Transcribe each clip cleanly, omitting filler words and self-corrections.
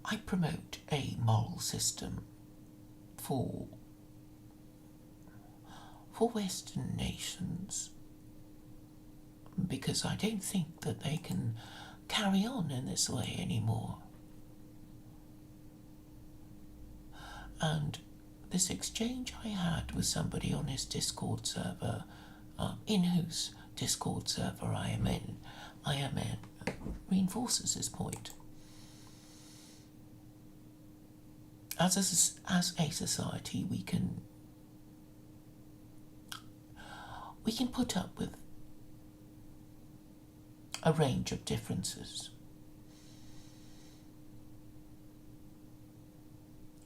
I promote a moral system for Western nations because I don't think that they can carry on in this way anymore. And this exchange I had with somebody on his Discord server, in whose Discord server I am in, reinforces this point. As a society, we can put up with a range of differences.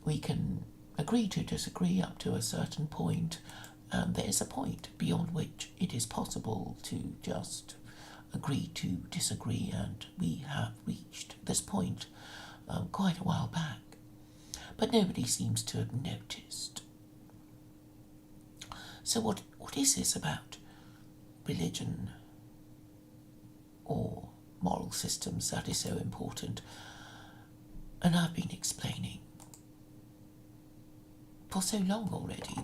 We can agree to disagree up to a certain point, and there is a point beyond which it is possible to just agree to disagree, and we have reached this point quite a while back. But nobody seems to have noticed. So what is this about religion or moral systems that is so important? And I've been explaining for so long already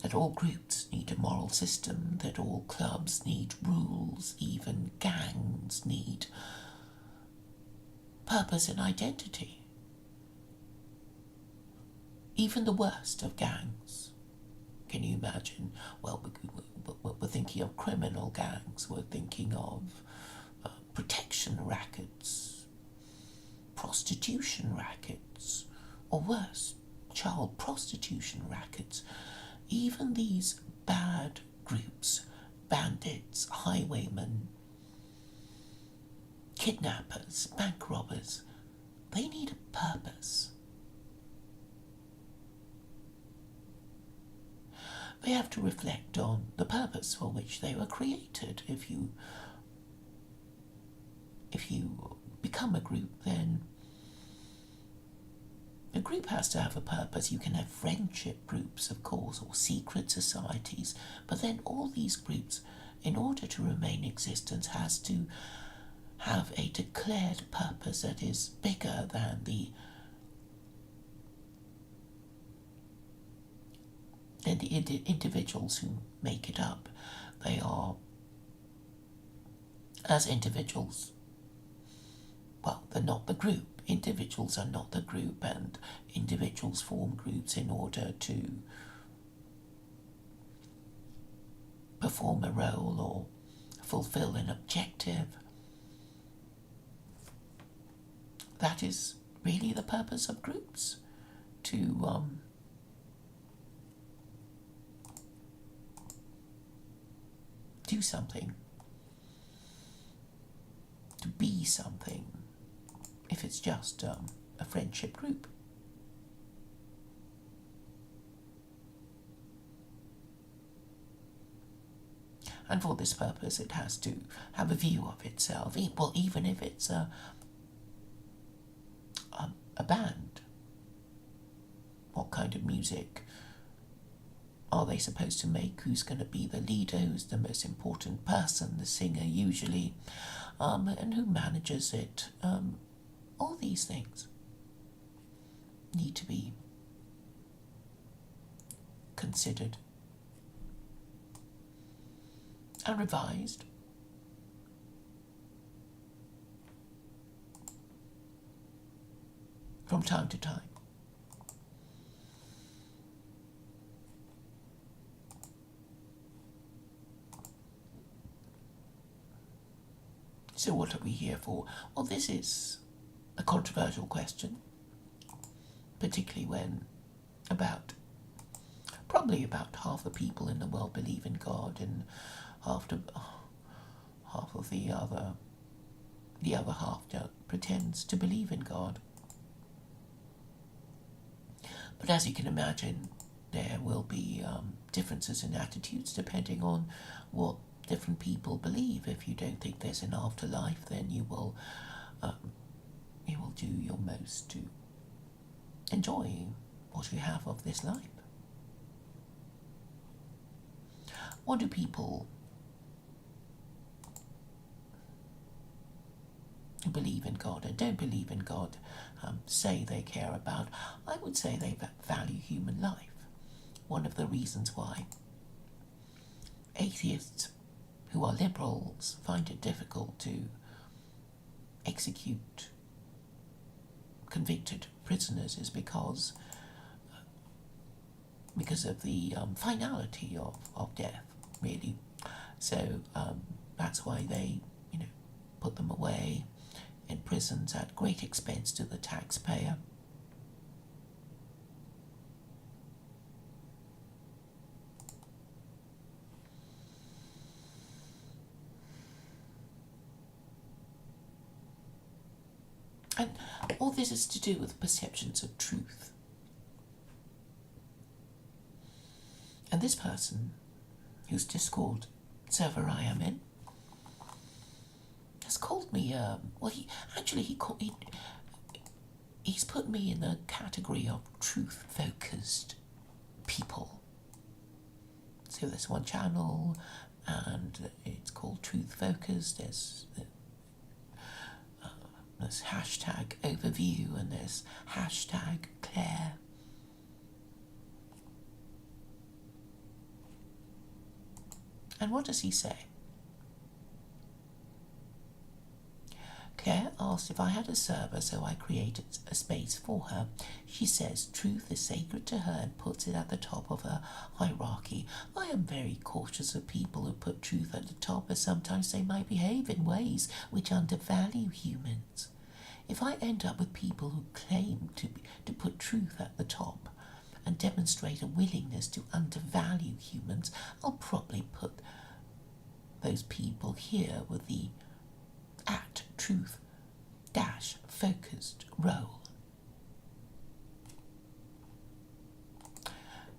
that all groups need a moral system, that all clubs need rules, even gangs need purpose and identity. Even the worst of gangs. Can you imagine? Well, we're thinking of criminal gangs, we're thinking of protection rackets, prostitution rackets, or worse, child prostitution rackets. Even these bad groups, bandits, highwaymen, kidnappers, bank robbers, they need a purpose. They have to reflect on the purpose for which they were created. If you become a group, then a group has to have a purpose. You can have friendship groups, of course, or secret societies, but then all these groups, in order to remain in existence, has to have a declared purpose that is bigger than the individuals who make it up. They are, as individuals, well, they're not the group. Individuals are not the group, and individuals form groups in order to perform a role or fulfill an objective. That is really the purpose of groups, to do something, to be something, if it's just a friendship group. And for this purpose, it has to have a view of itself. Well, even if it's a band, what kind of music are they supposed to make? Who's going to be the leader? Who's the most important person? The singer, usually, and who manages it? All these things need to be considered and revised. From time to time. So what are we here for? Well, this is a controversial question, particularly when probably about half the people in the world believe in God, and half of the other half pretends to believe in God. But as you can imagine, there will be differences in attitudes depending on what different people believe. If you don't think there's an afterlife, then you will do your most to enjoy what you have of this life. What do people who believe in God and don't believe in God say they care about, I would say they value human life. One of the reasons why atheists who are liberals find it difficult to execute convicted prisoners is because of the finality of death, really. So that's why they, put them away in prisons at great expense to the taxpayer. And all this is to do with perceptions of truth. And this person, whose Discord server I am in, has called me, he's put me in the category of truth-focused people. So there's one channel, and it's called Truth Focused. There's hashtag overview, and there's hashtag Claire. And what does he say? Claire asked if I had a server, so I created a space for her. She says truth is sacred to her and puts it at the top of her hierarchy. I am very cautious of people who put truth at the top, as sometimes they might behave in ways which undervalue humans. If I end up with people who claim to put truth at the top and demonstrate a willingness to undervalue humans, I'll probably put those people here with the at truth focused role.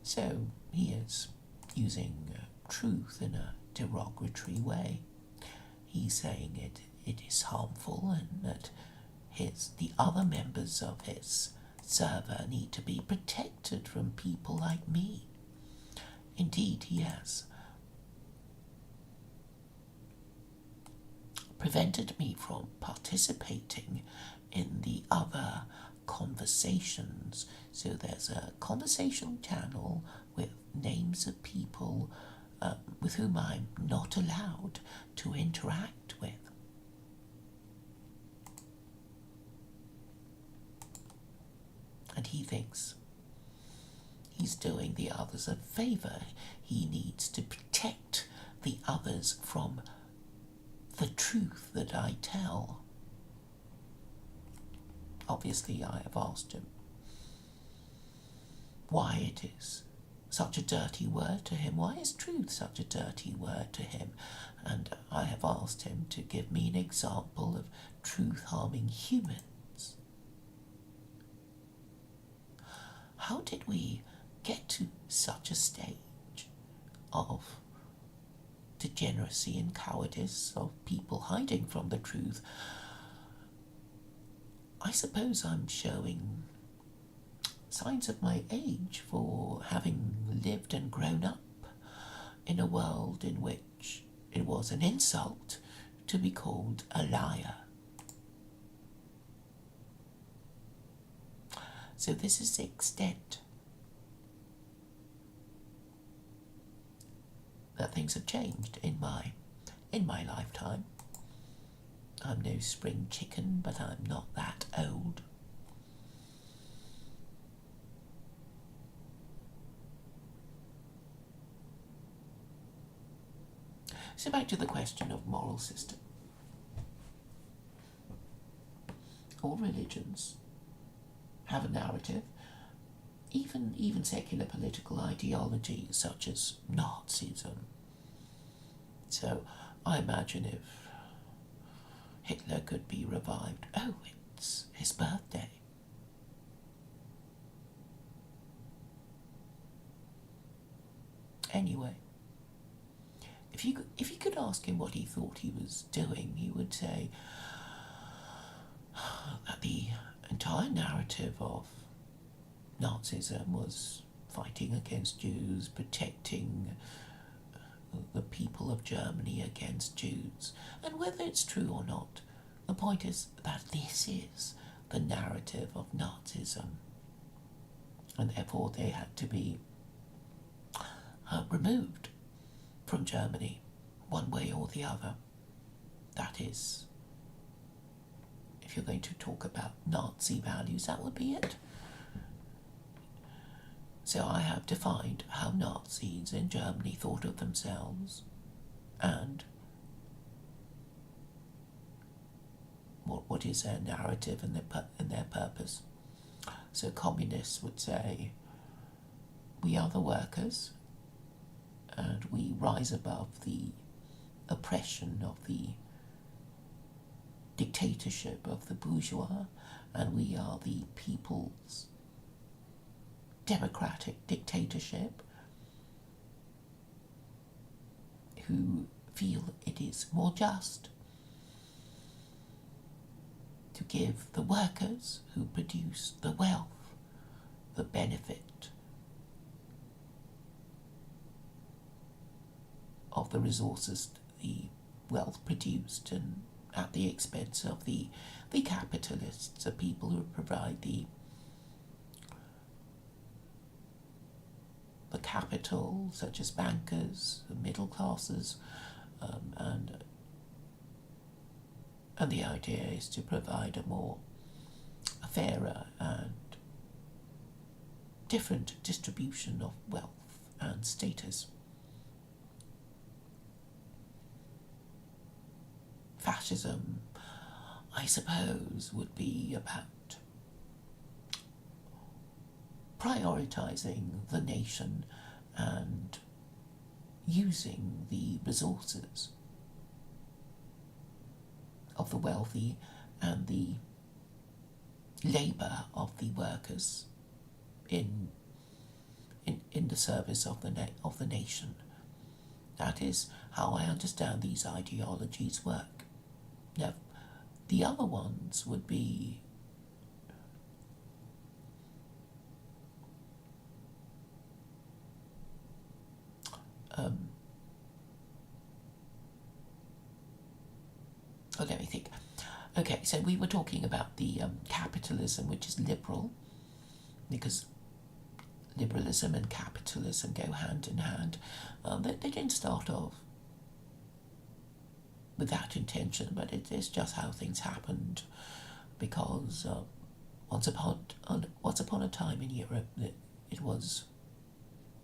So he is using truth in a derogatory way. He's saying it is harmful, and that the other members of his server need to be protected from people like me. Indeed, he has prevented me from participating in the other conversations. So there's a conversation channel with names of people with whom I'm not allowed to interact with. And he thinks he's doing the others a favour. He needs to protect the others from the truth that I tell. Obviously, I have asked him why it is such a dirty word to him. Why is truth such a dirty word to him? And I have asked him to give me an example of truth harming humans. How did we get to such a stage of degeneracy and cowardice, of people hiding from the truth? I suppose I'm showing signs of my age for having lived and grown up in a world in which it was an insult to be called a liar. So this is the extent that things have changed in my lifetime. I'm no spring chicken, but I'm not that old. So back to the question of moral system. All religions have a narrative, even secular political ideologies such as Nazism. So I imagine if Hitler could be revived, oh, it's his birthday. Anyway, if you could ask him what he thought he was doing, he would say that the entire narrative of Nazism was fighting against Jews, protecting the people of Germany against Jews. And whether it's true or not, the point is that this is the narrative of Nazism, and therefore they had to be removed from Germany, one way or the other. That is, if you're going to talk about Nazi values, that would be it. So I have defined how Nazis in Germany thought of themselves and what is their narrative and their purpose. So communists would say, we are the workers and we rise above the oppression of the dictatorship of the bourgeois, and we are the people's democratic dictatorship who feel it is more just to give the workers who produce the wealth the benefit of the resources the wealth produced, and at the expense of the capitalists, the people who provide the capital, such as bankers, the middle classes, and the idea is to provide a fairer and different distribution of wealth and status. Fascism, I suppose, would be about prioritizing the nation and using the resources of the wealthy and the labour of the workers in the service of the nation. That is how I understand these ideologies work. Now, the other ones would be let me think. Okay, so we were talking about the capitalism, which is liberal, because liberalism and capitalism go hand in hand. They didn't start off with that intention, but it's just how things happened, because once upon a time in Europe it was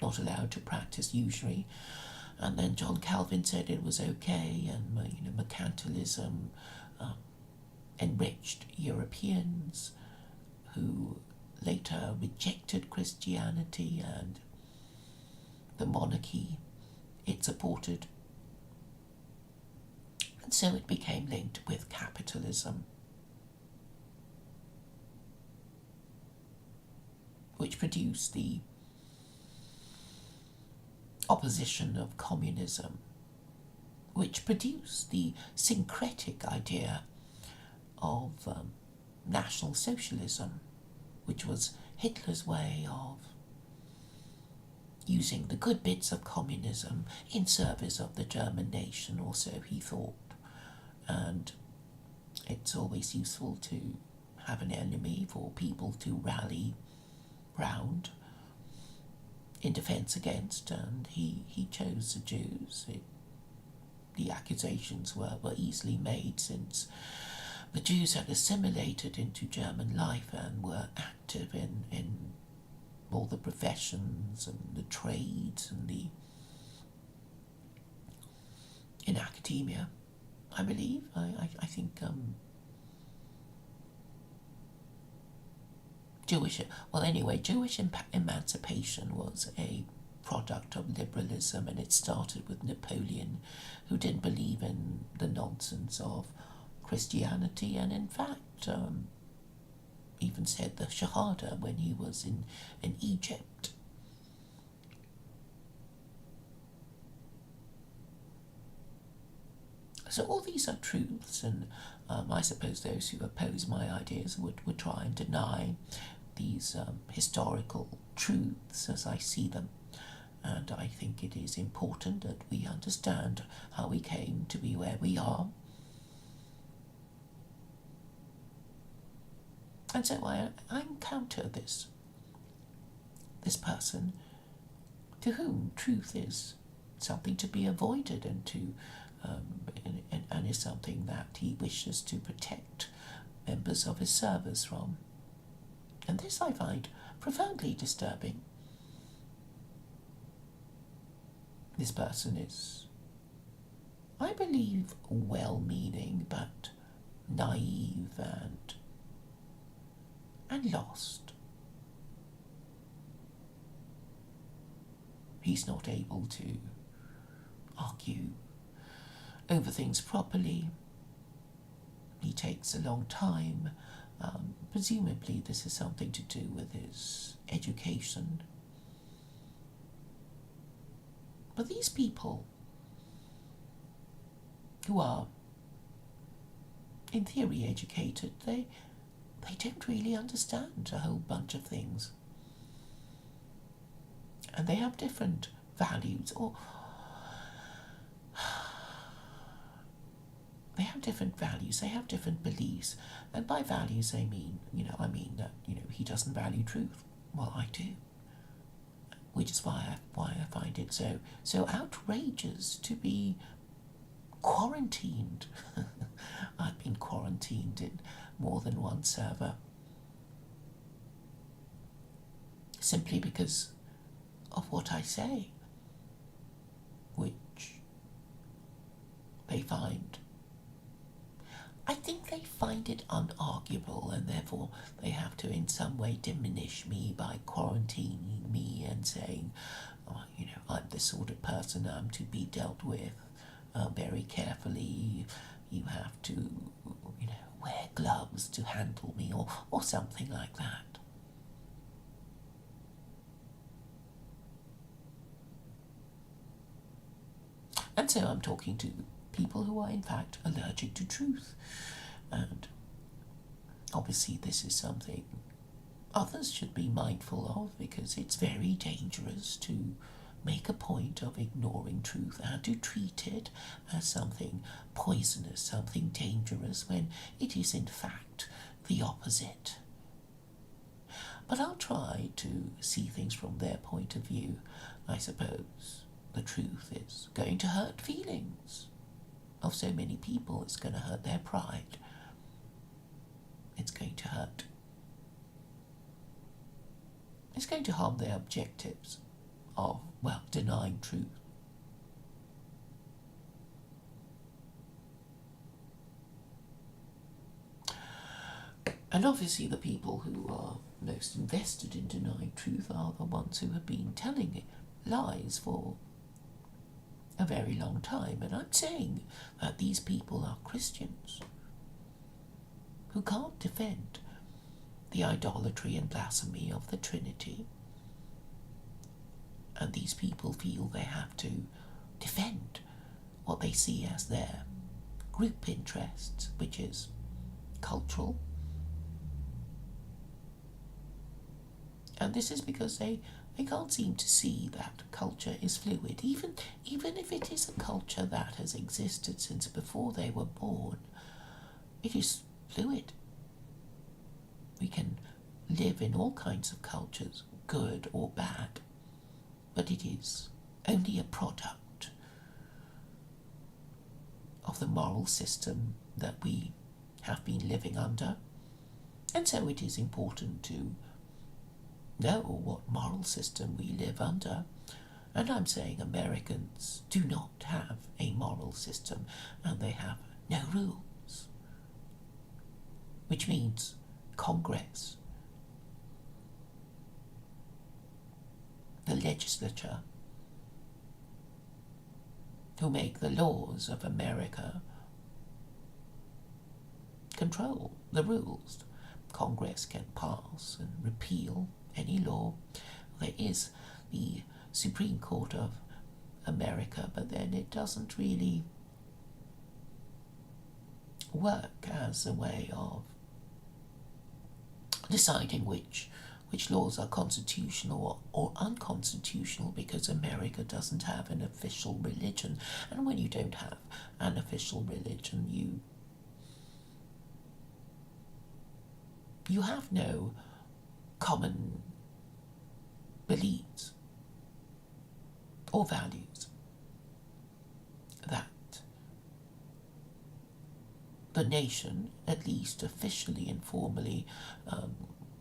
not allowed to practice usury, and then John Calvin said it was okay, and mercantilism enriched Europeans who later rejected Christianity and the monarchy it supported. And so it became linked with capitalism, which produced the opposition of communism, which produced the syncretic idea of National Socialism, which was Hitler's way of using the good bits of communism in service of the German nation, or so he thought. And it's always useful to have an enemy for people to rally round in defence against, and he chose the Jews. The accusations were easily made, since the Jews had assimilated into German life and were active in all the professions and the trades and in academia, I believe. I think Jewish emancipation was a product of liberalism, and it started with Napoleon, who didn't believe in the nonsense of Christianity, and in fact even said the Shahada when he was in Egypt. So all these are truths, and I suppose those who oppose my ideas would try and deny these historical truths as I see them. And I think it is important that we understand how we came to be where we are, And so I encounter this person to whom truth is something to be avoided and and is something that he wishes to protect members of his service from. And this I find profoundly disturbing. This person is, I believe, well-meaning but naive and lost. He's not able to argue over things properly. He takes a long time. Presumably this is something to do with his education. But these people who are, in theory, educated, they don't really understand a whole bunch of things. And they have different values, or they have different values, they have different beliefs. And by values I mean that, he doesn't value truth. Well, I do. Which is why I find it so outrageous to be quarantined. I've been quarantined in more than one server. Simply because of what I say, which they find, I think they find it unarguable, and therefore they have to in some way diminish me by quarantining me and saying, I'm the sort of person I'm to be dealt with very carefully. You have to, wear gloves to handle me, or something like that. And so I'm talking to people who are in fact allergic to truth. And obviously this is something others should be mindful of, because it's very dangerous to make a point of ignoring truth and to treat it as something poisonous, something dangerous, when it is in fact the opposite. But I'll try to see things from their point of view. I suppose the truth is going to hurt feelings of so many people. It's going to hurt their pride. It's going to hurt. It's going to harm their objectives of, denying truth. And obviously the people who are most invested in denying truth are the ones who have been telling lies for a very long time. And I'm saying that these people are Christians who can't defend the idolatry and blasphemy of the Trinity. And these people feel they have to defend what they see as their group interests, which is cultural. And this is because they can't seem to see that culture is fluid. Even if it is a culture that has existed since before they were born, it is fluid. We can live in all kinds of cultures, good or bad, but it is only a product of the moral system that we have been living under. And so it is important to know what moral system we live under. And I'm saying Americans do not have a moral system, and they have no rules, which means Congress, the legislature, who make the laws of America, control the rules. Congress can pass and repeal any law. There is the Supreme Court of America, but then it doesn't really work as a way of deciding which laws are constitutional or unconstitutional, because America doesn't have an official religion. And when you don't have an official religion, you you have no common beliefs or values that the nation, at least officially and formally,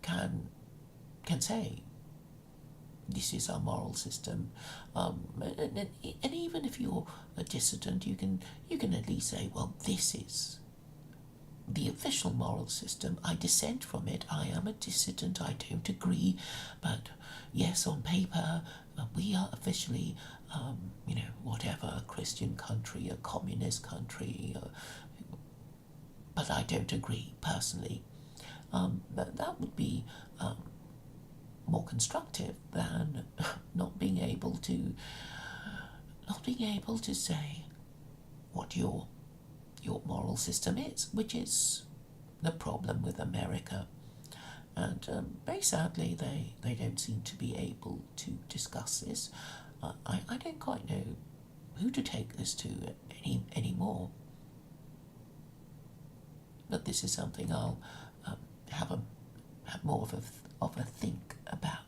can say this is our moral system, and even if you're a dissident, you can at least say, well, this is the official moral system. I dissent from it. I am a dissident. I don't agree, but yes, on paper, we are officially, whatever, a Christian country, a communist country, but I don't agree personally. That would be more constructive than not being able to say what your moral system is, which is the problem with America. And very sadly, they don't seem to be able to discuss this. I don't quite know who to take this to anymore. But this is something I'll have more of a think about.